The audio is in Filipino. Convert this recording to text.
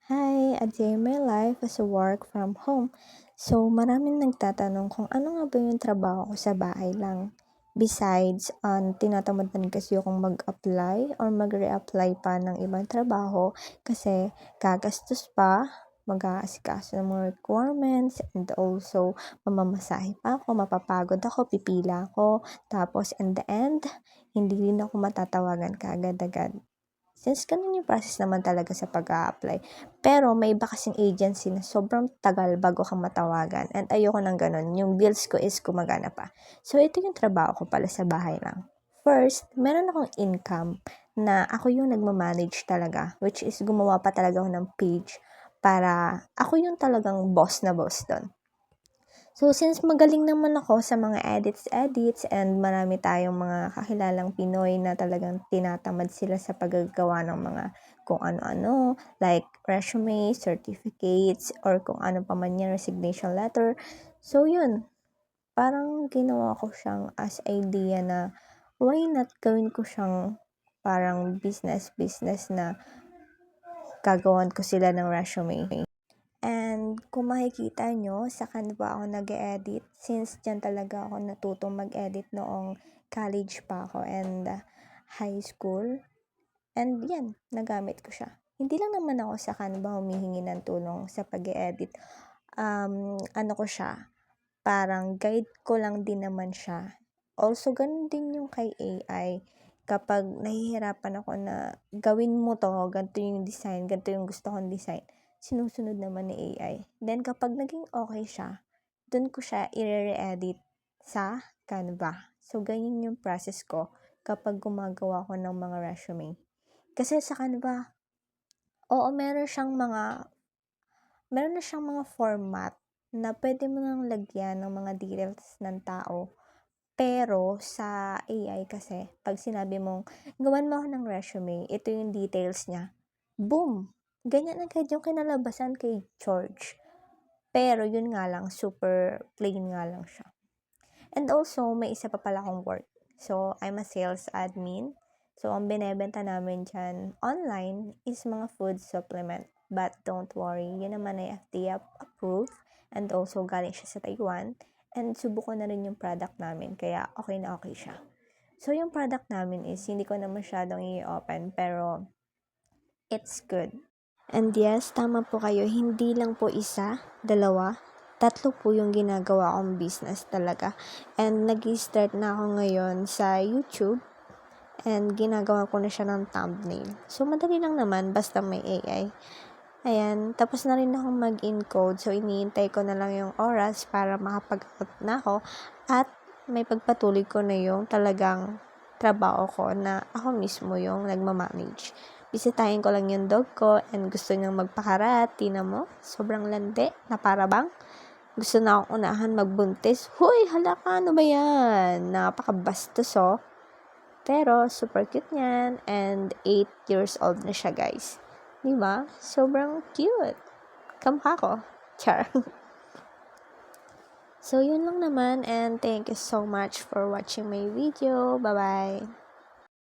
Hi, a day in my life as a work from home. So, maraming nagtatanong kung ano nga ba yung trabaho ko sa bahay lang. Besides, tinatamad din kasi akong mag-apply or mag-reapply pa ng ibang trabaho kasi gagastos pa, mag-aasikaso ng mga requirements, and also mamamasahe pa ako, mapapagod ako, pipila ako, tapos in the end, hindi rin ako matatawagan kaagad-agad. Since ganun yung process naman talaga sa pag-a-apply. Pero may iba kasing agency na sobrang tagal bago ka matawagan. And ayoko ng ganun. Yung bills ko is gumagana pa. So, ito yung trabaho ko pala sa bahay lang. First, meron akong income na ako yung nagmamanage talaga. Which is gumawa pa talaga ako ng page para ako yung talagang boss na boss doon. So, since magaling naman ako sa mga edits, and marami tayong mga kakilalang Pinoy na talagang tinatamad sila sa paggagawa ng mga kung ano-ano, like resume, certificates, or kung ano pa man yan, resignation letter. So, yun. Parang ginawa ko siyang as idea na why not gawin ko siyang parang business na gagawan ko sila ng resume. And kung makikita nyo, sa Canva ako nag-edit since dyan talaga ako natutong mag-edit noong college pa ako and high school. And yan, nagamit ko siya. Hindi lang naman ako sa Canva humihingi ng tulong sa pag-edit. Ano ko siya, parang guide ko lang din naman siya. Also, ganun din yung kay AI. Kapag nahihirapan ako na gawin mo to, ganito yung design, ganito yung gusto kong design, sinusunod naman ni AI. Then, kapag naging okay siya, dun ko siya i-re-edit sa Canva. So, ganyan yung process ko kapag gumagawa ko ng mga resume. Kasi sa Canva, oo, meron na siyang mga format na pwede mo nang lagyan ng mga details ng tao. Pero sa AI kasi, pag sinabi mong, gawan mo ako ng resume, ito yung details niya, boom! Ganyan agad yung kinalabasan kay George. Pero yun nga lang, super plain nga lang siya. And also, may isa pa pala akong work. So, I'm a sales admin. So, ang binebenta namin dyan online is mga food supplement. But don't worry, yun naman ay FDA approved. And also, galing siya sa Taiwan. And subukan na rin yung product namin. Kaya, okay na okay siya. So, yung product namin is, hindi ko na masyadong i-open. Pero, it's good. And yes, tama po kayo. Hindi lang po isa, dalawa, tatlo po yung ginagawa kong business talaga. And nag-start na ako ngayon sa YouTube. And ginagawa ko na siya ng thumbnail. So, madali lang naman, basta may AI. Ayan, tapos na rin akong mag-encode. So, iniintay ko na lang yung oras para makapag-out na ako. At may pagpatuloy ko na yung talagang trabaho ko na ako mismo yung nagmamanage. Bisitahin ko lang yung dog ko and gusto niyang magpakarat. Tingnan mo, sobrang landi na para bang gusto na akong unahan magbuntis. Huy, hala ka, ano ba yan? Napakabastos oh. Pero, super cute niyan. And 8 years old na siya, guys. Diba? Sobrang cute. Kamukha ko. Char. So, yun lang naman. And thank you so much for watching my video. Bye-bye.